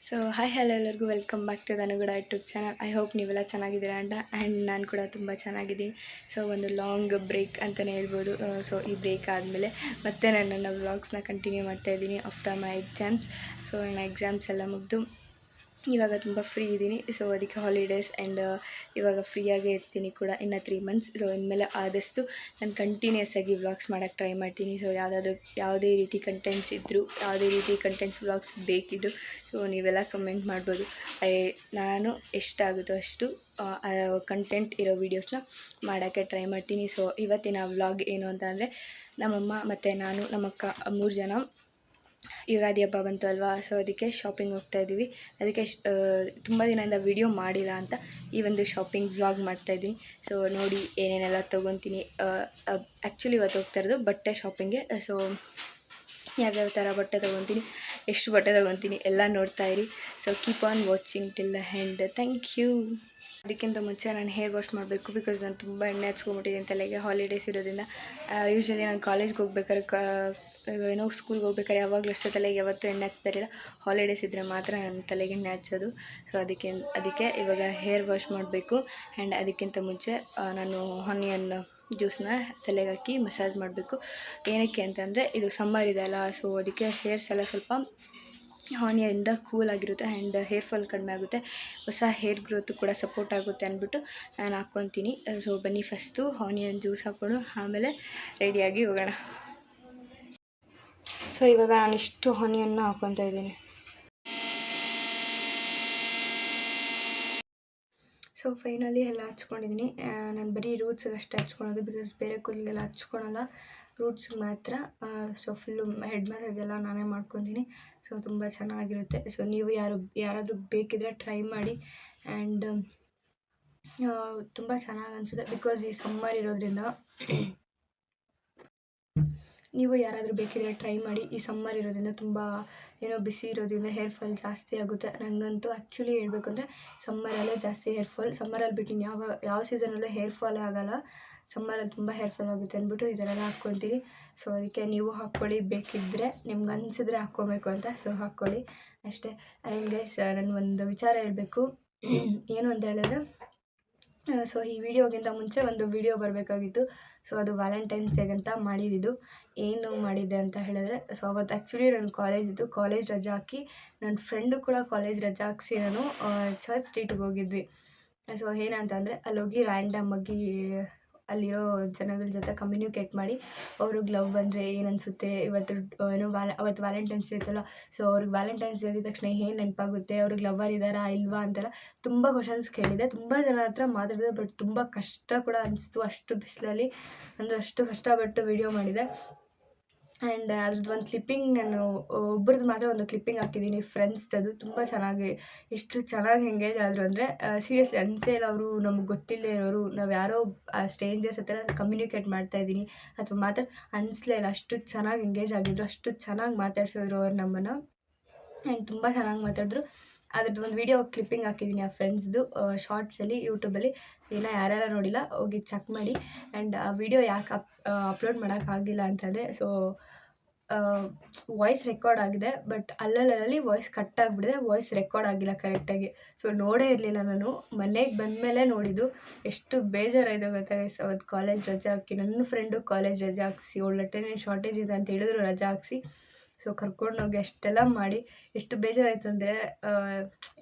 So hi hello ಎಲ್ಲರಿಗೂ welcome back to ನನಗೂಡ YouTube channel. I hope ನೀವೆಲ್ಲ ಚೆನ್ನಾಗಿದ್ದೀರಾ ಆ್ಯಂಡ್ ನಾನು ಕೂಡ ತುಂಬ ಚೆನ್ನಾಗಿದ್ದೀನಿ. ಸೊ ಒಂದು ಲಾಂಗ್ ಬ್ರೇಕ್ ಅಂತಲೇ ಹೇಳ್ಬೋದು. ಸೊ ಈ ಬ್ರೇಕ್ ಆದಮೇಲೆ ಮತ್ತೆ ನಾನು ನನ್ನ ವ್ಲಾಗ್ಸ್ನ ಕಂಟಿನ್ಯೂ ಮಾಡ್ತಾಯಿದ್ದೀನಿ ಆಫ್ಟರ್ ಮೈ ಎಕ್ಸಾಮ್ಸ್. ಸೊ ನನ್ನ ಎಕ್ಸಾಮ್ಸ್ ಎಲ್ಲ ಮುಗಿದು ಇವಾಗ ತುಂಬ ಫ್ರೀ ಇದ್ದೀನಿ. ಸೊ ಅದಕ್ಕೆ ಹಾಲಿಡೇಸ್ ಆ್ಯಂಡ್ ಇವಾಗ ಫ್ರೀಯಾಗೇ ಇರ್ತೀನಿ ಕೂಡ ಇನ್ನು 3 ಮಂತ್ಸ್. ಸೊ ಇನ್ಮೇಲೆ ಆದಷ್ಟು ನಾನು ಕಂಟಿನ್ಯೂಸ್ ಆಗಿ ವ್ಲಾಗ್ಸ್ ಮಾಡೋಕ್ಕೆ ಟ್ರೈ ಮಾಡ್ತೀನಿ. ಸೊ ಯಾವುದೇ ರೀತಿ ಕಂಟೆಂಟ್ಸ್ ಇದ್ದರೂ, ಯಾವುದೇ ರೀತಿ ಕಂಟೆಂಟ್ಸ್ ವ್ಲಾಗ್ಸ್ ಬೇಕಿದ್ದು ಸೊ ನೀವೆಲ್ಲ ಕಮೆಂಟ್ ಮಾಡ್ಬೋದು. ನಾನು ಎಷ್ಟಾಗುತ್ತೋ ಅಷ್ಟು ಕಂಟೆಂಟ್ ಇರೋ ವೀಡಿಯೋಸ್ನ ಮಾಡೋಕ್ಕೆ ಟ್ರೈ ಮಾಡ್ತೀನಿ. ಸೊ ಇವತ್ತಿನ ವ್ಲಾಗ್ ಏನು ಅಂತ ಅಂದರೆ, ನಮ್ಮಮ್ಮ ಮತ್ತು ನಾನು ನಮ್ಮಕ್ಕ 3 ಜನ ಯುಗಾದಿ ಹಬ್ಬ ಬಂತು ಅಲ್ವಾ. ಸೊ ಅದಕ್ಕೆ ಶಾಪಿಂಗ್ ಹೋಗ್ತಾ ಇದ್ದೀವಿ. ಅದಕ್ಕೆ ತುಂಬ ದಿನದಿಂದ ವಿಡಿಯೋ ಮಾಡಿಲ್ಲ ಅಂತ ಈ ಒಂದು ಶಾಪಿಂಗ್ ವ್ಲಾಗ್ ಮಾಡ್ತಾಯಿದ್ದೀನಿ. ಸೊ ನೋಡಿ ಏನೇನೆಲ್ಲ ತೊಗೊತೀನಿ. ಆ್ಯಕ್ಚುಲಿ ಇವತ್ತು ಹೋಗ್ತಾ ಇರೋದು ಬಟ್ಟೆ ಶಾಪಿಂಗ್ಗೆ. ಸೊ ಯಾವ್ಯಾವ ಥರ ಬಟ್ಟೆ ತೊಗೊತೀನಿ, ಎಷ್ಟು ಬಟ್ಟೆ ತೊಗೊತೀನಿ ಎಲ್ಲ ನೋಡ್ತಾ ಇರಿ. So keep on watching till the end. Thank you. ಅದಕ್ಕಿಂತ ಮುಂಚೆ ನಾನು ಹೇರ್ ವಾಶ್ ಮಾಡಬೇಕು, ಬಿಕಾಸ್ ನಾನು ತುಂಬ ಎಣ್ಣೆ ಹಚ್ಕೊಂಡ್ಬಿಟ್ಟಿದ್ದೀನಿ ತಲೆಗೆ. ಹಾಲಿಡೇಸ್ ಇರೋದ್ರಿಂದ ಯೂಶ್ವಲಿ ನಾನು ಕಾಲೇಜ್ಗೆ ಹೋಗ್ಬೇಕಾದ್ರೆ ಏನೋ ಸ್ಕೂಲ್ಗೆ ಹೋಗ್ಬೇಕಾದ್ರೆ ಯಾವಾಗಲೂ ಅಷ್ಟೇ ತಲೆಗೆ ಯಾವತ್ತೂ ಎಣ್ಣೆ ಹಚ್ತಾರಿಲ್ಲ. ಹಾಲಿಡೇಸ್ ಇದ್ದರೆ ಮಾತ್ರ ನನ್ನ ತಲೆಗೆ ಎಣ್ಣೆ ಹಚ್ಚೋದು. ಸೊ ಅದಕ್ಕೆ ಇವಾಗ ಹೇರ್ ವಾಶ್ ಮಾಡಬೇಕು. ಆ್ಯಂಡ್ ಅದಕ್ಕಿಂತ ಮುಂಚೆ ನಾನು ಆನಿಯನ್ ಜ್ಯೂಸನ್ನ ತಲೆಗೆ ಹಾಕಿ ಮಸಾಜ್ ಮಾಡಬೇಕು. ಏನಕ್ಕೆ ಅಂತಂದರೆ ಇದು ಸಮ್ಮರ್ ಇದೆ ಅಲ್ಲ. ಸೊ ಅದಕ್ಕೆ ಹೇರ್ಸ್ ಎಲ್ಲ ಸ್ವಲ್ಪ ಆನಿಯನಿಂದ ಕೂಲ್ ಆಗಿರುತ್ತೆ ಆ್ಯಂಡ್ ಹೇರ್ ಫಾಲ್ ಕಡಿಮೆ ಆಗುತ್ತೆ, ಹೊಸ ಹೇರ್ ಗ್ರೋತು ಕೂಡ ಸಪೋರ್ಟ್ ಆಗುತ್ತೆ ಅಂದ್ಬಿಟ್ಟು ನಾನು ಹಾಕ್ಕೊತೀನಿ. ಸೊ ಬನ್ನಿ ಫಸ್ಟು ಆನಿಯನ್ ಜ್ಯೂಸ್ ಹಾಕ್ಕೊಂಡು ಆಮೇಲೆ ರೆಡಿಯಾಗಿ ಹೋಗೋಣ. ಸೊ ಇವಾಗ ನಾನು ಇಷ್ಟು ಆನಿಯನ್ನ ಹಾಕ್ಕೊತಾ ಇದ್ದೀನಿ. ಸೊ ಫೈನಲಿ ಎಲ್ಲ ಹಚ್ಕೊಂಡಿದ್ದೀನಿ. ನಾನು ಬರೀ ರೂಟ್ಸಿಗೆ ಅಷ್ಟೇ ಹಚ್ಕೊಳೋದು, ಬಿಕಾಸ್ ಬೇರೆ ಕೂದಲಿಗೆಲ್ಲ ಹಚ್ಕೊಳಲ್ಲ, ರೂಟ್ಸ್ಗೆ ಮಾತ್ರ. ಸೊ ಫುಲ್ಲು ಹೆಡ್ ಮಸಾಜ್ ಎಲ್ಲ ನಾನೇ ಮಾಡ್ಕೊತೀನಿ. ಸೊ ತುಂಬ ಚೆನ್ನಾಗಿರುತ್ತೆ. ಸೊ ನೀವು ಯಾರಾದರೂ ಬೇಕಿದ್ರೆ ಟ್ರೈ ಮಾಡಿ. ಆ್ಯಂಡ್ ತುಂಬ ಚೆನ್ನಾಗಿ ಅನಿಸುತ್ತೆ, ಬಿಕಾಸ್ ಈ ಸಮ್ಮರ್ ಇರೋದ್ರಿಂದ ನೀವು ಯಾರಾದರೂ ಬೇಕಿದ್ರೆ ಟ್ರೈ ಮಾಡಿ. ಈ ಸಮ್ಮರ್ ಇರೋದ್ರಿಂದ ತುಂಬ ಬಿಸಿ ಇರೋದ್ರಿಂದ ಹೇರ್ ಫಾಲ್ ಜಾಸ್ತಿ ಆಗುತ್ತೆ. ನನಗಂತೂ ಆ್ಯಕ್ಚುಲಿ ಹೇಳಬೇಕು ಅಂದರೆ ಸಮ್ಮರಲ್ಲೇ ಜಾಸ್ತಿ ಹೇರ್ ಫಾಲ್. ಸಮ್ಮರಲ್ಲಿ ಬಿಟ್ಟು ಯಾವ ಸೀಸನಲ್ಲೂ ಹೇರ್ ಫಾಲೇ ಆಗೋಲ್ಲ, ಸಮ್ಮರಲ್ಲಿ ತುಂಬ ಹೇರ್ ಫಾಲ್ ಆಗುತ್ತೆ ಅಂದ್ಬಿಟ್ಟು ಇದನ್ನೆಲ್ಲ ಹಾಕ್ಕೊತೀನಿ. ಸೊ ಅದಕ್ಕೆ ನೀವು ಹಾಕ್ಕೊಳ್ಳಿ, ಬೇಕಿದ್ದರೆ ನಿಮ್ಗೆ ಅನಿಸಿದ್ರೆ ಹಾಕ್ಕೊಬೇಕು ಅಂತ. ಸೊ ಹಾಕ್ಕೊಳ್ಳಿ ಅಷ್ಟೇ. ಆ್ಯಂಡ್ ಗೈಸ್, ನನಗೊಂದು ವಿಚಾರ ಹೇಳಬೇಕು. ಏನು ಅಂತ ಹೇಳಿದ್ರೆ, ಸೊ ಈ ವಿಡಿಯೋಗಿಂತ ಮುಂಚೆ ಒಂದು ವಿಡಿಯೋ ಬರಬೇಕಾಗಿತ್ತು. ಸೊ ಅದು ವ್ಯಾಲೆಂಟೈನ್ಸ್ ಡೇಗೆ ಅಂತ ಮಾಡಿದ್ದು. ಏನು ಮಾಡಿದ್ದೆ ಅಂತ ಹೇಳಿದ್ರೆ, ಸೊ ಅವತ್ತು ಆ್ಯಕ್ಚುಲಿ ನನ್ನ ಕಾಲೇಜ್ ರಜೆ ಹಾಕಿ ನನ್ನ ಫ್ರೆಂಡು ಕೂಡ ಕಾಲೇಜ್ ರಜೆ ಹಾಕಿಸಿ ನಾನು ಚರ್ಚ್ ಸ್ಟ್ರೀಟಿಗೆ ಹೋಗಿದ್ವಿ. ಸೊ ಏನಂತಂದರೆ ಅಲ್ಲೋಗಿ ರ್ಯಾಂಡಮ್ ಆಗಿ ಅಲ್ಲಿರೋ ಜನಗಳ ಜೊತೆ ಕಮ್ಯುನಿಕೇಟ್ ಮಾಡಿ, ಅವ್ರಿಗೆ ಲವ್ ಬಂದರೆ ಏನು ಅನಿಸುತ್ತೆ, ಅವತ್ತು ವ್ಯಾಲೆಂಟೈನ್ಸ್ ಡೇ ಇತ್ತಲ್ಲ. ಸೊ ಅವ್ರಿಗೆ ವ್ಯಾಲೆಂಟೈನ್ಸ್ ಡೇ ಆಗಿದ ತಕ್ಷಣ ಏನು ನೆನಪಾಗುತ್ತೆ, ಅವ್ರಿಗೆ ಲವರ್ ಇದ್ದಾರಾ ಇಲ್ವಾ ಅಂತೆಲ್ಲ ತುಂಬ ಕ್ವಶನ್ಸ್ ಕೇಳಿದೆ. ತುಂಬ ಜನ ಹತ್ರ ಮಾತಾಡಿದೆ, ಬಟ್ ತುಂಬ ಕಷ್ಟ ಕೂಡ ಅನಿಸ್ತು. ಅಷ್ಟು ಬಿಸಿಲಲ್ಲಿ ಅಂದರೆ ಅಷ್ಟು ಕಷ್ಟಪಟ್ಟು ವಿಡಿಯೋ ಮಾಡಿದೆ. ಆ್ಯಂಡ್ ಅದ್ರದ್ದು ಒಂದು ಕ್ಲಿಪ್ಪಿಂಗ್ ನಾನು ಒಬ್ರದ್ದು ಮಾತ್ರ ಒಂದು ಕ್ಲಿಪ್ಪಿಂಗ್ ಹಾಕಿದ್ದೀನಿ, ಫ್ರೆಂಡ್ಸ್ದು. ತುಂಬ ಚೆನ್ನಾಗಿ ಎಷ್ಟು ಚೆನ್ನಾಗಿ ಎಂಗೇಜ್ ಆದರು ಅಂದರೆ ಸೀರಿಯಸ್ಲಿ ಅನಿಸೇ ಇಲ್ಲ ಅವರು ನಮ್ಗೆ ಗೊತ್ತಿಲ್ಲದೆ ಇರೋರು, ನಾವು ಯಾರೋ ಸ್ಟ್ರೇಂಜರ್ಸ್ ಹತ್ರ ಕಮ್ಯುನಿಕೇಟ್ ಮಾಡ್ತಾಯಿದ್ದೀನಿ ಅಥವಾ ಅನಿಸ್ಲೇ ಇಲ್ಲ. ಅಷ್ಟು ಚೆನ್ನಾಗಿ ಎಂಗೇಜ್ ಆಗಿದ್ರು, ಅಷ್ಟು ಚೆನ್ನಾಗಿ ಮಾತಾಡ್ಸಿದ್ರು ಅವ್ರು ನಮ್ಮನ್ನು. ಆ್ಯಂಡ್ ತುಂಬ ಚೆನ್ನಾಗಿ ಮಾತಾಡಿದ್ರು. ಅದ್ರದ್ದು ಒಂದು ವಿಡಿಯೋ ಕ್ಲಿಪ್ಪಿಂಗ್ ಹಾಕಿದ್ದೀನಿ ಆ ಫ್ರೆಂಡ್ಸ್ದು ಶಾರ್ಟ್ಸಲ್ಲಿ, ಯೂಟ್ಯೂಬಲ್ಲಿ. ಯಾರ್ಯಾರು ನೋಡಿಲ್ಲ ಹೋಗಿ ಚೆಕ್ ಮಾಡಿ. ಆ್ಯಂಡ್ ಆ ವಿಡಿಯೋ ಯಾಕೆ ಅಪ್ಲೋಡ್ ಮಾಡೋಕ್ಕಾಗಿಲ್ಲ ಅಂತಂದರೆ, ಸೊ ವಾಯ್ಸ್ ರೆಕಾರ್ಡ್ ಆಗಿದೆ, ಬಟ್ ಅಲ್ಲಲ್ಲಿ ವಾಯ್ಸ್ ಕಟ್ ಆಗಿಬಿಟ್ಟಿದೆ, ವಾಯ್ಸ್ ರೆಕಾರ್ಡ್ ಆಗಿಲ್ಲ ಕರೆಕ್ಟಾಗಿ. ಸೊ ನೋಡೇ ಇರಲಿಲ್ಲ ನಾನು, ಮನೆಗೆ ಬಂದಮೇಲೆ ನೋಡಿದ್ದು. ಎಷ್ಟು ಬೇಜಾರಾಯಿತು ಗೊತ್ತಾ ಗೈಸ್. ಅವತ್ತು ಕಾಲೇಜ್ ರಜೆ ಹಾಕಿ, ನನ್ನ ಫ್ರೆಂಡು ಕಾಲೇಜ್ ರಜೆ ಹಾಕಿಸಿ, ಅವಳು ಅಟೆಂಡೆನ್ಸ್ ಶಾರ್ಟೇಜ್ ಇದೆ ಅಂತ ಹೇಳಿದ್ರು ರಜೆ ಹಾಕಿಸಿ. ಸೊ ಕರ್ಕೊಂಡೋಗಿ ಅಷ್ಟೆಲ್ಲ ಮಾಡಿ ಎಷ್ಟು ಬೇಜಾರಾಯಿತು ಅಂದರೆ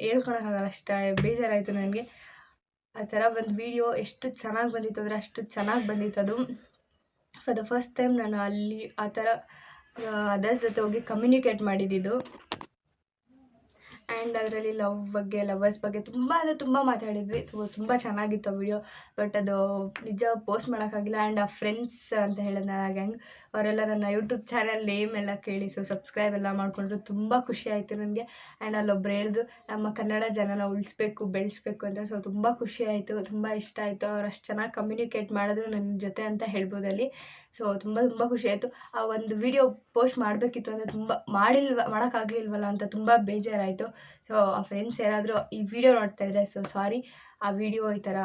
ಹೇಳ್ಕೊಳಕ್ಕಾಗಲ್ಲ, ಅಷ್ಟು ಬೇಜಾರಾಯಿತು ನನಗೆ. ಆ ಥರ ಒಂದು ವಿಡಿಯೋ ಎಷ್ಟು ಚೆನ್ನಾಗಿ ಬಂದಿತ್ತು ಅಂದರೆ ಅಷ್ಟು ಚೆನ್ನಾಗಿ ಬಂದಿತ್ತು ಅದು. ಫಾರ್ ದ ಫಸ್ಟ್ ಟೈಮ್ ನಾನು ಅಲ್ಲಿ ಆ ಥರ ಅದರ್ಸ್ ಜೊತೆ ಹೋಗಿ ಕಮ್ಯುನಿಕೇಟ್ ಮಾಡಿದ್ದು. ಆ್ಯಂಡ್ ಅದರಲ್ಲಿ ಲವರ್ಸ್ ಬಗ್ಗೆ ತುಂಬ ತುಂಬ ಮಾತಾಡಿದ್ವಿ. ಸೊ ತುಂಬ ಚೆನ್ನಾಗಿತ್ತು ಆ ವಿಡಿಯೋ, ಬಟ್ ಅದು ನಿಜ ಪೋಸ್ಟ್ ಮಾಡೋಕ್ಕಾಗಿಲ್ಲ. ಆ್ಯಂಡ್ ಆ ಫ್ರೆಂಡ್ಸ್ ಅಂತ ಹೇಳಿದ್ನ ಆ ಗ್ಯಾಂಗ್, ಅವರೆಲ್ಲ ನನ್ನ ಯೂಟ್ಯೂಬ್ ಚಾನಲ್ ನೇಮ್ ಎಲ್ಲ ಕೇಳಿ ಸೊ ಸಬ್ಸ್ಕ್ರೈಬ್ ಎಲ್ಲ ಮಾಡಿಕೊಂಡ್ರು. ತುಂಬ ಖುಷಿ ಆಯಿತು ನನಗೆ. ಆ್ಯಂಡ್ ಅಲ್ಲೊಬ್ರು ಹೇಳಿದ್ರು ನಮ್ಮ ಕನ್ನಡ ಜನನ ಉಳಿಸ್ಬೇಕು ಬೆಳೆಸ್ಬೇಕು ಅಂತ. ಸೊ ತುಂಬ ಖುಷಿ ಆಯಿತು, ತುಂಬ ಇಷ್ಟ ಆಯಿತು. ಅವ್ರು ಅಷ್ಟು ಚೆನ್ನಾಗಿ ಕಮ್ಯುನಿಕೇಟ್ ಮಾಡಿದ್ರು ನನ್ನ ಜೊತೆ ಅಂತ ಹೇಳ್ಬೋದು ಅಲ್ಲಿ. ಸೊ ತುಂಬ ಖುಷಿ ಆಯಿತು. ಆ ಒಂದು ವಿಡಿಯೋ ಪೋಸ್ಟ್ ಮಾಡಬೇಕಿತ್ತು ಅಂದರೆ ಮಾಡೋಕ್ಕಾಗಲಿಲ್ವಲ್ಲ ಅಂತ ತುಂಬ ಬೇಜಾರಾಯಿತು. ಸೊ ಆ ಫ್ರೆಂಡ್ಸ್ ಯಾರಾದರೂ ಈ ವಿಡಿಯೋ ನೋಡ್ತಾಯಿದ್ರೆ ಸೊ ಸಾರಿ, ಆ ವಿಡಿಯೋ ಈ ಥರ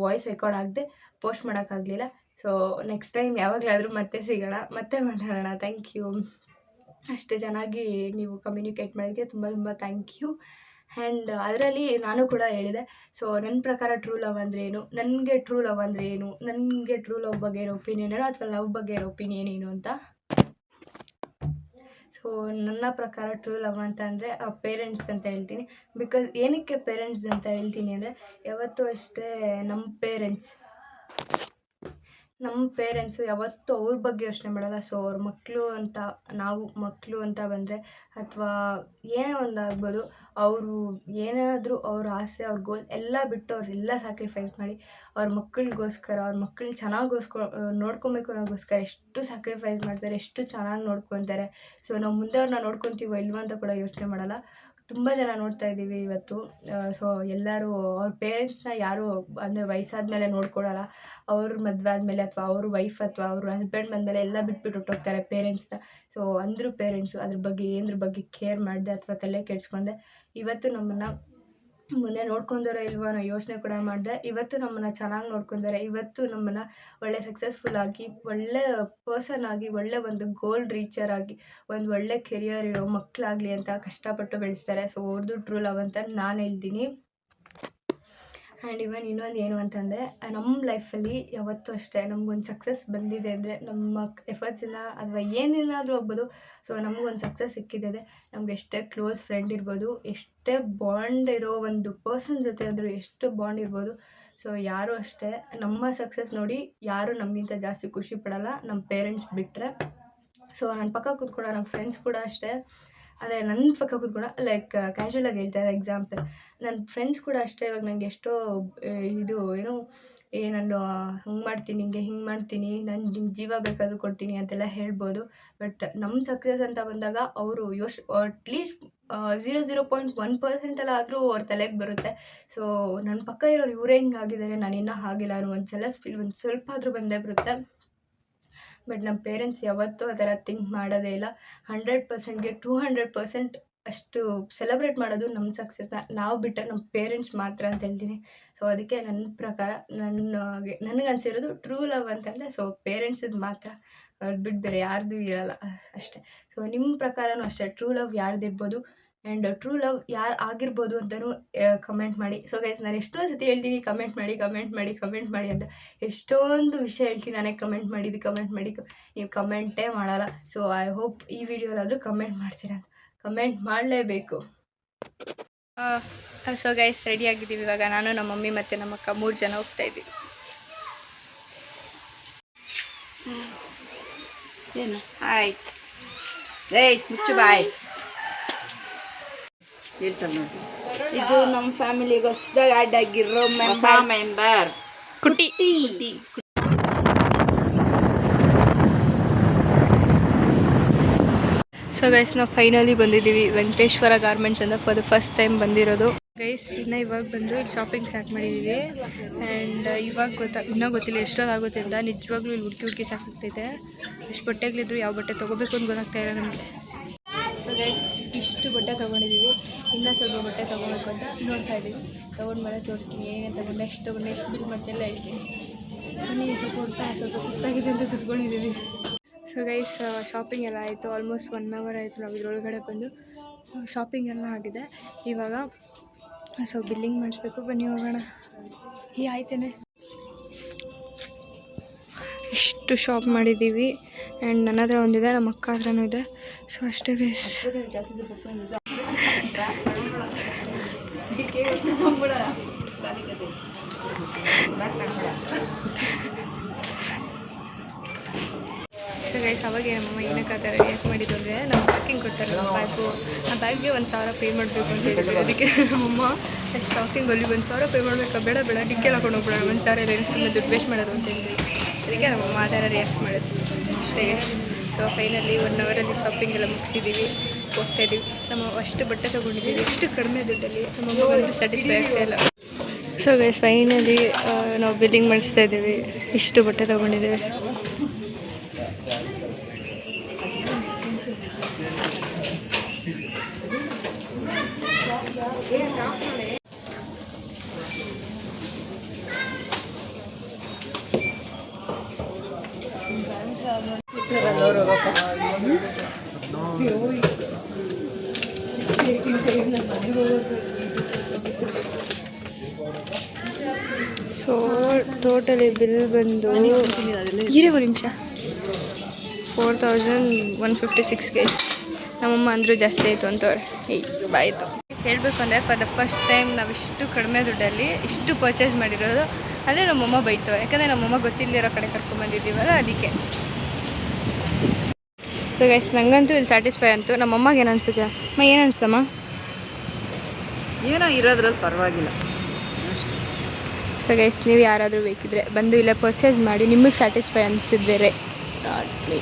ವಾಯ್ಸ್ ರೆಕಾರ್ಡ್ ಆಗದೆ ಪೋಸ್ಟ್ ಮಾಡೋಕ್ಕಾಗಲಿಲ್ಲ. ಸೊ ನೆಕ್ಸ್ಟ್ ಟೈಮ್ ಯಾವಾಗಲಾದರೂ ಮತ್ತೆ ಸಿಗೋಣ, ಮತ್ತೆ ಮಾತಾಡೋಣ. Thank you. ಅಷ್ಟು ಚೆನ್ನಾಗಿ ನೀವು ಕಮ್ಯುನಿಕೇಟ್ ಮಾಡಿದ್ದೆ, ತುಂಬ ತುಂಬ ಥ್ಯಾಂಕ್ ಯು. ಆ್ಯಂಡ್ ಅದರಲ್ಲಿ ನಾನು ಕೂಡ ಹೇಳಿದೆ, ಸೊ ನನ್ನ ಪ್ರಕಾರ ಟ್ರೂ ಲವ್ ಅಂದರೆ ಏನು, ನನಗೆ ಟ್ರೂ ಲವ್ ಅಂದರೆ ಏನು, ನನಗೆ ಟ್ರೂ ಲವ್ ಬಗ್ಗೆ ಇರೋ ಒಪಿನಿಯನ್ ಏನು ಅಥವಾ ಲವ್ ಬಗ್ಗೆ ಇರೋ ಒಪಿನಿಯನ್ ಏನು ಅಂತ. ಸೊ ನನ್ನ ಪ್ರಕಾರ ಟ್ರೂ ಲವ್ ಅಂತ ಅಂದರೆ ಪೇರೆಂಟ್ಸ್ ಅಂತ ಹೇಳ್ತೀನಿ. ಬಿಕಾಸ್ ಏನಕ್ಕೆ ಪೇರೆಂಟ್ಸ್ ಅಂತ ಹೇಳ್ತೀನಿ ಅಂದರೆ, ಯಾವತ್ತೂ ಅಷ್ಟೇ ನಮ್ಮ ಪೇರೆಂಟ್ಸು ಯಾವತ್ತೂ ಅವ್ರ ಬಗ್ಗೆ ಯೋಚನೆ ಮಾಡಲ್ಲ. ಸೊ ಅವ್ರ ಮಕ್ಕಳು ಅಂತ, ನಾವು ಮಕ್ಕಳು ಅಂತ ಬಂದರೆ ಅಥವಾ ಏನೇ ಒಂದು ಆಗ್ಬೋದು, ಅವರು ಏನಾದರೂ ಅವ್ರ ಆಸೆ, ಅವ್ರ ಗೋಲ್ ಎಲ್ಲ ಬಿಟ್ಟು ಅವರೆಲ್ಲ ಸ್ಯಾಕ್ರಿಫೈಸ್ ಮಾಡಿ ಅವ್ರ ಮಕ್ಕಳಿಗೋಸ್ಕರ, ಅವ್ರ ಮಕ್ಕಳನ್ನ ಚೆನ್ನಾಗಿ ನೋಡ್ಕೊಬೇಕು ಅನ್ನೋಗೋಸ್ಕರ ಎಷ್ಟು ಸ್ಯಾಕ್ರಿಫೈಸ್ ಮಾಡ್ತಾರೆ, ಎಷ್ಟು ಚೆನ್ನಾಗಿ ನೋಡ್ಕೊತಾರೆ. ಸೊ ನಾವು ಮುಂದೆ ಅವ್ರನ್ನ ನೋಡ್ಕೊತೀವೋ ಇಲ್ವೋ ಅಂತ ಕೂಡ ಯೋಚನೆ ಮಾಡಲ್ಲ. ತುಂಬ ಜನ ನೋಡ್ತಾ ಇದ್ದೀವಿ ಇವತ್ತು. ಸೊ ಎಲ್ಲರೂ ಅವ್ರ ಪೇರೆಂಟ್ಸ್ನ ಯಾರೂ ಅಂದರೆ ವಯಸ್ಸಾದ್ಮೇಲೆ ನೋಡ್ಕೊಳಲ್ಲ. ಅವ್ರ ಮದುವೆ ಆದಮೇಲೆ ಅಥವಾ ಅವ್ರ ವೈಫ್ ಅಥವಾ ಅವ್ರ ಹಸ್ಬೆಂಡ್ ಬಂದಮೇಲೆ ಎಲ್ಲ ಬಿಟ್ಬಿಟ್ಟು ಹೊರ್ಟೋಗ್ತಾರೆ ಪೇರೆಂಟ್ಸ್ನ. ಸೊ ಅಂದರೂ ಪೇರೆಂಟ್ಸು ಅದ್ರ ಬಗ್ಗೆ ಏನರ ಬಗ್ಗೆ ಕೇರ್ ಮಾಡಿದೆ ಅಥವಾ ತಲೆ ಕೆಡಿಸ್ಕೊಂಡೆ ಇವತ್ತು ನಮ್ಮನ್ನು ಮುಂದೆ ನೋಡ್ಕೊಂಡಾರೋ ಇಲ್ವೋ ಅನ್ನೋ ಯೋಚನೆ ಕೂಡ ಮಾಡಿದೆ. ಇವತ್ತು ನಮ್ಮನ್ನು ಚೆನ್ನಾಗಿ ನೋಡ್ಕೊಂತಾರೆ, ಇವತ್ತು ನಮ್ಮನ್ನು ಒಳ್ಳೆ ಸಕ್ಸಸ್ಫುಲ್ ಆಗಿ, ಒಳ್ಳೆ ಪರ್ಸನ್ ಆಗಿ, ಒಳ್ಳೆ ಒಂದು ಗೋಲ್ ರೀಚರ್ ಆಗಿ, ಒಂದು ಒಳ್ಳೆ ಕೆರಿಯರ್ ಇರೋ ಮಕ್ಕಳಾಗಲಿ ಅಂತ ಕಷ್ಟಪಟ್ಟು ಬೆಳೆಸ್ತಾರೆ. ಸೊ ಅವ್ರದ್ದು ಟ್ರೂ ಲವ್ ಅಂತ ನಾನು ಹೇಳ್ತೀನಿ. ಆ್ಯಂಡ್ ಇವನ್ ಇನ್ನೊಂದು ಏನು ಅಂತಂದರೆ, ನಮ್ಮ ಲೈಫಲ್ಲಿ ಯಾವತ್ತೂ ಅಷ್ಟೇ ನಮಗೊಂದು ಸಕ್ಸಸ್ ಬಂದಿದೆ ಅಂದರೆ ನಮ್ಮ ಎಫರ್ಟ್ಸಿಂದ ಅಥವಾ ಏನೇನಾದರೂ ಆಗ್ಬೋದು. ಸೊ ನಮಗೊಂದು ಸಕ್ಸಸ್ ಸಿಕ್ಕಿದೆ ಅಂದರೆ ನಮ್ಗೆ ಎಷ್ಟೇ ಕ್ಲೋಸ್ ಫ್ರೆಂಡ್ ಇರ್ಬೋದು, ಎಷ್ಟೇ ಬಾಂಡ್ ಇರೋ ಒಂದು ಪರ್ಸನ್ ಜೊತೆ ಆದರೂ ಎಷ್ಟು ಬಾಂಡ್ ಇರ್ಬೋದು. ಸೊ ಯಾರೂ ಅಷ್ಟೇ ನಮ್ಮ ಸಕ್ಸಸ್ ನೋಡಿ ಯಾರೂ ನಮಗಿಂತ ಜಾಸ್ತಿ ಖುಷಿ ಪಡೋಲ್ಲ, ನಮ್ಮ ಪೇರೆಂಟ್ಸ್ ಬಿಟ್ಟರೆ. ಸೊ ನನ್ನ ಪಕ್ಕ ಕೂತ್ಕೊಳ್ಳೋ ನಮ್ಮ ಫ್ರೆಂಡ್ಸ್ ಕೂಡ ಅಷ್ಟೇ, ಅದೇ ನನ್ನ ಪಕ್ಕ ಕೂತ್ಕೊಳ್ಳೋ ಲೈಕ್ ಕ್ಯಾಶುವಲಾಗಿ ಹೇಳ್ತಾ ಇದ್ದೆ ಎಕ್ಸಾಂಪಲ್. ನನ್ನ ಫ್ರೆಂಡ್ಸ್ ಕೂಡ ಅಷ್ಟೇ ಇವಾಗ ನನಗೆ ಎಷ್ಟೋ ಇದು ಏನು ನಾನು ಹಂಗೆ ಮಾಡ್ತೀನಿ, ಹಿಂಗೆ ಮಾಡ್ತೀನಿ, ನಾನು ನಿಂಗೆ ಜೀವ ಬೇಕಾದರೂ ಕೊಡ್ತೀನಿ ಅಂತೆಲ್ಲ ಹೇಳ್ಬೋದು. ಬಟ್ ನಮ್ಮ ಸಕ್ಸಸ್ ಅಂತ ಬಂದಾಗ ಅವರು ಅಟ್ಲೀಸ್ಟ್ 0.1% ಆದರೂ ಅವ್ರ ತಲೆಗೆ ಬರುತ್ತೆ. ಸೊ ನನ್ನ ಪಕ್ಕ ಇರೋರು ಇವರೇ ಹಿಂಗೆ ಆಗಿದ್ದಾರೆ, ನಾನು ಇನ್ನೂ ಆಗಿಲ್ಲ ಅನ್ನೋ ಒಂದು ಜೆಲಸ್ ಫೀಲ್ ಒಂದು ಸ್ವಲ್ಪ ಆದರೂ ಬಂದೇ ಬರುತ್ತೆ. ಬಟ್ ನಮ್ಮ ಪೇರೆಂಟ್ಸ್ ಯಾವತ್ತೂ ಆ ಥರ ಥಿಂಕ್ ಮಾಡೋದೇ ಇಲ್ಲ. 100%ಗೆ 200% ಅಷ್ಟು ಸೆಲೆಬ್ರೇಟ್ ಮಾಡೋದು ನಮ್ಮ ಸಕ್ಸಸ್ನ ನಾವು ಬಿಟ್ಟರೆ ನಮ್ಮ ಪೇರೆಂಟ್ಸ್ ಮಾತ್ರ ಅಂತ ಹೇಳ್ತೀನಿ. ಸೊ ಅದಕ್ಕೆ ನನ್ನ ಪ್ರಕಾರ ನನಗೆ ಅನಿಸಿರೋದು ಟ್ರೂ ಲವ್ ಅಂತಂದರೆ ಸೊ ಪೇರೆಂಟ್ಸದ್ದು ಮಾತ್ರ, ಅವ್ರು ಬಿಟ್ಟು ಬೇರೆ ಯಾರ್ದು ಇರೋಲ್ಲ ಅಷ್ಟೇ. ಸೊ ನಿಮ್ಮ ಪ್ರಕಾರನೂ ಅಷ್ಟೇ ಟ್ರೂ ಲವ್ ಯಾರ್ದಿರ್ಬೋದು ಆ್ಯಂಡ್ ಟ್ರೂ ಲವ್ ಯಾರು ಆಗಿರ್ಬೋದು ಅಂತಲೂ ಕಮೆಂಟ್ ಮಾಡಿ. ಸೊ ಗೈಸ್ ನಾನು ಎಷ್ಟೊಂದು ಸತಿ ಹೇಳ್ತೀನಿ ಕಮೆಂಟ್ ಮಾಡಿ ಅಂತ. ಎಷ್ಟೊಂದು ವಿಷಯ ಹೇಳ್ತೀನಿ ನಾನೇ ಕಮೆಂಟ್ ಮಾಡಿ ನೀವು ಕಮೆಂಟೇ ಮಾಡಲ್ಲ. ಸೊ ಐ ಹೋಪ್ ಈ ವಿಡಿಯೋಲಾದರೂ ಕಮೆಂಟ್ ಮಾಡ್ತೀರಾ, ಕಮೆಂಟ್ ಮಾಡಲೇಬೇಕು. ಸೊ ಗೈಸ್ ರೆಡಿ ಆಗಿದ್ದೀವಿ. ಇವಾಗ ನಾನು, ನಮ್ಮ ಮಮ್ಮಿ ಮತ್ತು ನಮ್ಮ ಅಕ್ಕ 3 ಜನ ಹೋಗ್ತಾ ಇದ್ದೀವಿ. ಏನು ಆಯ್ತು ರೈಟ್ ಮುಚ್ಚು ಬಾಯ್. ಹೇಳ್ತಾರೆ ನೋಡಿ, ಇದು ನಮ್ಮ ಫ್ಯಾಮಿಲಿಗೆ ಹೊಸದಾಗಿ ಆ್ಯಡ್ ಆಗಿರೋ ಮೆಂಬರ್ ಕುಟ್ಟಿ. ಸೊ ಗೈಸ್ ನಾವು ಫೈನಲಿ ಬಂದಿದ್ದೀವಿ ವೆಂಕಟೇಶ್ವರ ಗಾರ್ಮೆಂಟ್ಸ್ ಅಂತ ಫಾರ್ ದ ಫಸ್ಟ್ ಟೈಮ್ ಬಂದಿರೋದು. ಗೈಸ್ ಇನ್ನು ಇವಾಗ ಬಂದು ಶಾಪಿಂಗ್ ಸ್ಟಾರ್ಟ್ ಮಾಡಿದ್ದೀವಿ. ಆ್ಯಂಡ್ ಇವಾಗ ಇನ್ನೂ ಗೊತ್ತಿಲ್ಲ ಎಷ್ಟೊತ್ತಾಗುತ್ತೆ ಅಂತ. ನಿಜವಾಗ್ಲೂ ಇಲ್ಲಿ ಹುಡುಕಿ ಸಾಕಾಗ್ತೈತೆ. ಎಷ್ಟು ಬಟ್ಟೆಗಳಿದ್ರು ಯಾವ ಬಟ್ಟೆ ತೊಗೋಬೇಕು ಅಂತ ಗೊತ್ತಾಗ್ತಾ ಇಲ್ಲ ನಮಗೆ. ಸೊ ಗೈಸ್ ಇಷ್ಟು ಬಟ್ಟೆ ತೊಗೊಂಡಿದ್ದೀವಿ, ಇನ್ನೂ ಸ್ವಲ್ಪ ಬಟ್ಟೆ ತೊಗೋಬೇಕು ಅಂತ ನೋಡ್ತಾ ಇದ್ದೀವಿ. ತೊಗೊಂಡ್ಮೇಲೆ ತೋರಿಸ್ತೀನಿ ಏನೇನು ತೊಗೊಂಡೆ, ಎಷ್ಟು ಬಿಲ್ ಮಾಡ್ತಿಲ್ಲ ಹೇಳ್ತೀನಿ. ಬನ್ನಿ ಸ್ವಲ್ಪ ಸುಸ್ತಾಗಿದೆ ಅಂತ ಕೂತ್ಕೊಂಡಿದ್ದೀವಿ. ಸೊ ಗೈಸ್ ಶಾಪಿಂಗ್ ಎಲ್ಲ ಆಯಿತು, ಆಲ್ಮೋಸ್ಟ್ 1 hour ಆಯಿತು ನಾವು ಇದರೊಳಗಡೆ ಬಂದು. ಶಾಪಿಂಗ್ ಎಲ್ಲ ಆಗಿದೆ. ಇವಾಗ ಸೊ ಬಿಲ್ಲಿಂಗ್ ಮಾಡಿಸ್ಬೇಕು, ಬನ್ನಿ ಹೋಗೋಣ. ಆಯ್ತೇನೆ ಇಷ್ಟು ಶಾಪ್ ಮಾಡಿದ್ದೀವಿ. ಆ್ಯಂಡ್ ನನ್ನ ಹತ್ರ ಒಂದಿದೆ, ನಮ್ಮ ಅಕ್ಕ ಹತ್ರನೂ ಇದೆ. ಸೊ ಅಷ್ಟೇ ಗೈಸ್. ಸೊ ಗೈಸ್ ಅವಾಗ ನಮ್ಮಮ್ಮ ಏನಕ್ಕೆ ಆ ಥರ ರಿಯಾಕ್ಟ್ ಮಾಡಿದ್ದು ಅಂದರೆ, ನಮ್ಮ ಪ್ಯಾಕಿಂಗ್ ಕೊಡ್ತಾರೆ ಬ್ಯಾಗು, ಆ ಬ್ಯಾಗ್ಗೆ 1,000 ಪೇ ಮಾಡಬೇಕು ಅಂತ ಹೇಳಿದ್ರು. ಅದಕ್ಕೆ ನಮ್ಮಮ್ಮ ಶಾಪಿಂಗ್ ಅಲ್ಲಿ 1,000 ಪೇ ಮಾಡಬೇಕಾ, ಬೇಡ ಡಿಕ್ಕೆಲ್ಲ ಹಾಕೊಂಡು ಹೋಗ್ಬಿಡೋಣ, 1,000 ಇಲ್ಲ ಸುಮ್ಮನೆ ದುಡ್ಡು ವೇಸ್ಟ್ ಮಾಡೋದು ಅಂತ ಹೇಳಿದ್ವಿ. ಅದಕ್ಕೆ ನಮ್ಮಮ್ಮ ಆ ಥರ ರಿಯಾಕ್ಟ್ ಮಾಡೋದು ಅಷ್ಟೇ. ಸೊ ಫೈನಲಿ 1 ಅವರಲ್ಲಿ ಶಾಪಿಂಗ್ ಎಲ್ಲ ಮುಗಿಸಿದ್ದೀವಿ, ಹೋಗ್ತಾ ಇದ್ದೀವಿ. ನಮ್ಮ ಅಷ್ಟು ಬಟ್ಟೆ ತೊಗೊಂಡಿದ್ದೀವಿ ಎಷ್ಟು ಕಡಿಮೆ ದುಡ್ಡಲ್ಲಿ, ನಮ್ಮಮ್ಮ ಒಂದು ಸ್ಯಾಟಿಸ್ಫೈ ಆಗ್ತಾ ಇಲ್ಲ. ಸೊ ಗೈಸ್ ಫೈನಲಿ ನಾವು ಬಿಲ್ಲಿಂಗ್ ಮಾಡಿಸ್ತಾ ಇದ್ದೀವಿ. ಇಷ್ಟು ಬಟ್ಟೆ ತೊಗೊಂಡಿದ್ದೀವಿ. ಸೊ ಟೋಟಲಿ ಬಿಲ್ ಬಂದು ಇರೇ ಒಂದು ನಿಮಿಷ 4156 ಗೈಸ್. ನಮ್ಮಮ್ಮ ಅಂದರೂ ಜಾಸ್ತಿ ಆಯಿತು ಅಂತವ್ರೆ. ಬಾಯಿತು ಹೇಳಬೇಕು ಅಂದರೆ ಫಾರ್ ದ ಫಸ್ಟ್ ಟೈಮ್ ನಾವು ಇಷ್ಟು ಕಡಿಮೆ ದುಡ್ಡಲ್ಲಿ ಇಷ್ಟು ಪರ್ಚೇಸ್ ಮಾಡಿರೋದು. ಅಂದರೆ ನಮ್ಮಮ್ಮ ಬೈತವ್ರೆ, ಯಾಕಂದರೆ ನಮ್ಮಮ್ಮ ಗೊತ್ತಿಲ್ಲದಿರೋ ಕಡೆ ಕರ್ಕೊಂಡ್ಬಂದಿದ್ದೀವಲ್ಲ ಅದಕ್ಕೆ. ಸೊ ಗೈಸ್ ನನಗಂತೂ ಇಲ್ಲಿ ಸ್ಯಾಟಿಸ್ಫೈ ಅಂತು. ನಮ್ಮಮ್ಮಗೆ ಏನು ಅನಿಸುತ್ತೆ ಅಮ್ಮ? ಏನು ಅನಿಸ್ತಮ್ಮ? ಏನೋ ಇರೋದ್ರಲ್ಲಿ ಪರವಾಗಿಲ್ಲ. ಸೊ ಗೈಸ್ ನೀವು ಯಾರಾದರೂ ಬೇಕಿದ್ರೆ ಬಂದು ಇಲ್ಲೇ ಪರ್ಚೇಸ್ ಮಾಡಿ, ನಿಮಗೆ ಸ್ಯಾಟಿಸ್ಫೈ ಅನಿಸಿದ್ರೆ not me.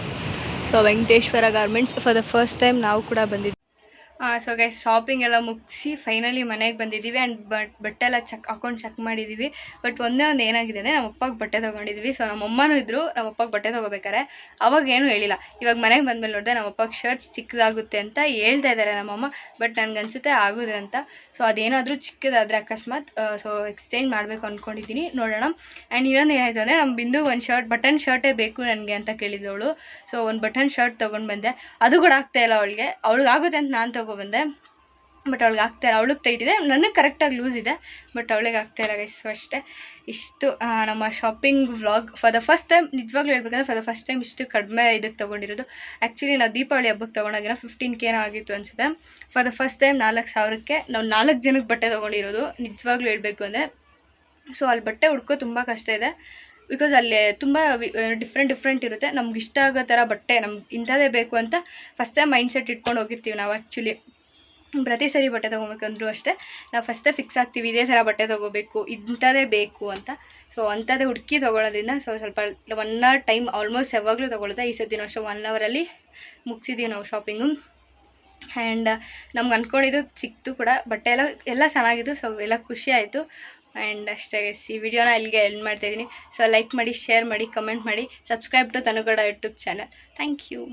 So Venkateshwara garments for the first time ನಾವು ಕೂಡ ಬಂದಿದ್ವಿ. ಸೊ ಗೈಸ್ ಶಾಪಿಂಗ್ ಎಲ್ಲ ಮುಗಿಸಿ ಫೈನಲಿ ಮನೆಗೆ ಬಂದಿದ್ದೀವಿ. ಆ್ಯಂಡ್ ಬಟ್ಟೆ ಎಲ್ಲ ಹಾಕೊಂಡು ಚೆಕ್ ಮಾಡಿದ್ದೀವಿ. ಬಟ್ ಒಂದೇ ಒಂದು ಏನಾಗಿದೆ ಅಂದರೆ ನಮ್ಮ ಅಪ್ಪಗೆ ಬಟ್ಟೆ ತೊಗೊಂಡಿದ್ವಿ. ಸೊ ನಮ್ಮಮ್ಮನೂ ಇದ್ದರು ನಮ್ಮ ಅಪ್ಪಗೆ ಬಟ್ಟೆ ತೊಗೋಬೇಕಾರೆ. ಅವಾಗ ಏನೂ ಹೇಳಿಲ್ಲ. ಇವಾಗ ಮನೆಗೆ ಬಂದಮೇಲೆ ನೋಡಿದೆ ನಮ್ಮ ಅಪ್ಪಗೆ ಶರ್ಟ್ಸ್ ಚಿಕ್ಕದಾಗುತ್ತೆ ಅಂತ ಹೇಳ್ತಾ ಇದ್ದಾರೆ ನಮ್ಮಮ್ಮ. ಬಟ್ ನನಗನ್ಸುತ್ತೆ ಆಗೋದು ಅಂತ. ಸೊ ಅದೇನಾದರೂ ಚಿಕ್ಕದಾದರೆ ಅಕಸ್ಮಾತ್ ಸೊ ಎಕ್ಸ್ಚೇಂಜ್ ಮಾಡಬೇಕು ಅಂದ್ಕೊಂಡಿದ್ದೀನಿ, ನೋಡೋಣ. ಆ್ಯಂಡ್ ಇನ್ನೊಂದು ಏನಾಯಿತು ಅಂದರೆ ನಮ್ಮ ಬಿಂದು ಒಂದು ಬಟನ್ ಶರ್ಟೇ ಬೇಕು ನನಗೆ ಅಂತ ಕೇಳಿದವಳು. ಸೊ ಒಂದು ಬಟನ್ ಶರ್ಟ್ ತೊಗೊಂಡು ಬಂದೆ. ಅದು ಕೂಡ ಆಗ್ತಾಯಿಲ್ಲ ಅವಳಿಗೆ ಆಗುತ್ತೆ ಅಂತ ನಾನು ತೊಗೊಬಂದೆ. ಬಟ್ ಅವಳಿಗೆ ಆಗ್ತಾಯಿಲ್ಲ. ಅವಳಿಗೆ ಟೈಟ್ ಇದೆ, ನನಗೆ ಕರೆಕ್ಟಾಗಿ ಲೂಸ್ ಇದೆ, ಬಟ್ ಅವಳಿಗೆ ಆಗ್ತಾಯಿಲ್ಲ ಗೈಸ್. ಸೊ ಅಷ್ಟೇ. ಇಷ್ಟು ನಮ್ಮ shopping vlog for the first time. ನಿಜವಾಗ್ಲೂ ಹೇಳ್ಬೇಕಂದ್ರೆ ಫಾರ್ ದ ಫಸ್ಟ್ ಟೈಮ್ ಇಷ್ಟು ಕಡಿಮೆ ಇದಕ್ಕೆ ತೊಗೊಂಡಿರೋದು. ಆ್ಯಕ್ಚುಲಿ ನಾವು ದೀಪಾವಳಿ ಹಬ್ಬಕ್ಕೆ ತೊಗೊಂಡಾಗಿನ 15K ಆಗಿತ್ತು ಅನಿಸುತ್ತೆ. ಫಾರ್ ದ ಫಸ್ಟ್ ಟೈಮ್ 4000ಕ್ಕೆ ನಾವು 4 ಜನಕ್ಕೆ ಬಟ್ಟೆ ತೊಗೊಂಡಿರೋದು ನಿಜವಾಗ್ಲೂ ಹೇಳಬೇಕು ಅಂದರೆ. ಸೊ ಅಲ್ಲಿ ಬಟ್ಟೆ ಹುಡ್ಕೋ ತುಂಬ ಕಷ್ಟ ಇದೆ. ಬಿಕಾಸ್ ಅಲ್ಲಿ ತುಂಬ ಡಿಫ್ರೆಂಟ್ ಇರುತ್ತೆ. ನಮ್ಗೆ ಇಷ್ಟ ಆಗೋ ಥರ ಬಟ್ಟೆ ನಮ್ಗೆ ಇಂಥದ್ದೇ ಬೇಕು ಅಂತ ಫಸ್ಟ್ ಟೈಮ್ ಮೈಂಡ್ಸೆಟ್ ಇಟ್ಕೊಂಡು ಹೋಗಿರ್ತೀವಿ ನಾವು. ಆ್ಯಕ್ಚುಲಿ ಪ್ರತಿ ಸರಿ ಬಟ್ಟೆ ತೊಗೋಬೇಕಂದ್ರೂ ಅಷ್ಟೇ ನಾವು ಫಸ್ಟೇ ಫಿಕ್ಸ್ ಆಗ್ತೀವಿ, ಇದೇ ಥರ ಬಟ್ಟೆ ತೊಗೋಬೇಕು, ಇಂಥದ್ದೇ ಬೇಕು ಅಂತ. ಸೊ ಅಂಥದ್ದೇ ಹುಡುಕಿ ತೊಗೊಳೋದ್ರಿಂದ ಸ್ವಲ್ಪ 1 hour ಟೈಮ್ ಆಲ್ಮೋಸ್ಟ್ ಯಾವಾಗಲೂ ತೊಗೊಳುತ್ತೆ. ಈ ಸತಿ ಅಷ್ಟೇ 1 hour ಮುಗಿಸಿದ್ದೀವಿ ನಾವು ಶಾಪಿಂಗು. ಆ್ಯಂಡ್ ನಮ್ಗೆ ಅಂದ್ಕೊಂಡಿದ್ದು ಸಿಕ್ತು ಕೂಡ. ಬಟ್ಟೆ ಎಲ್ಲ ಚೆನ್ನಾಗಿತ್ತು. ಸೊ ಎಲ್ಲ ಖುಷಿ ಆಯಿತು. ಆ್ಯಂಡ್ ಅಷ್ಟೇ ಈ ವಿಡಿಯೋನ ಇಲ್ಲಿಗೆ ಎಂಡ್ ಮಾಡ್ತಾಯಿದ್ದೀನಿ. ಸೊ ಲೈಕ್ ಮಾಡಿ, ಶೇರ್ ಮಾಡಿ, ಕಮೆಂಟ್ ಮಾಡಿ, ಸಬ್ಸ್ಕ್ರೈಬ್ ಟು ತನುಗಡ ಯೂಟ್ಯೂಬ್ ಚಾನಲ್. Thank you.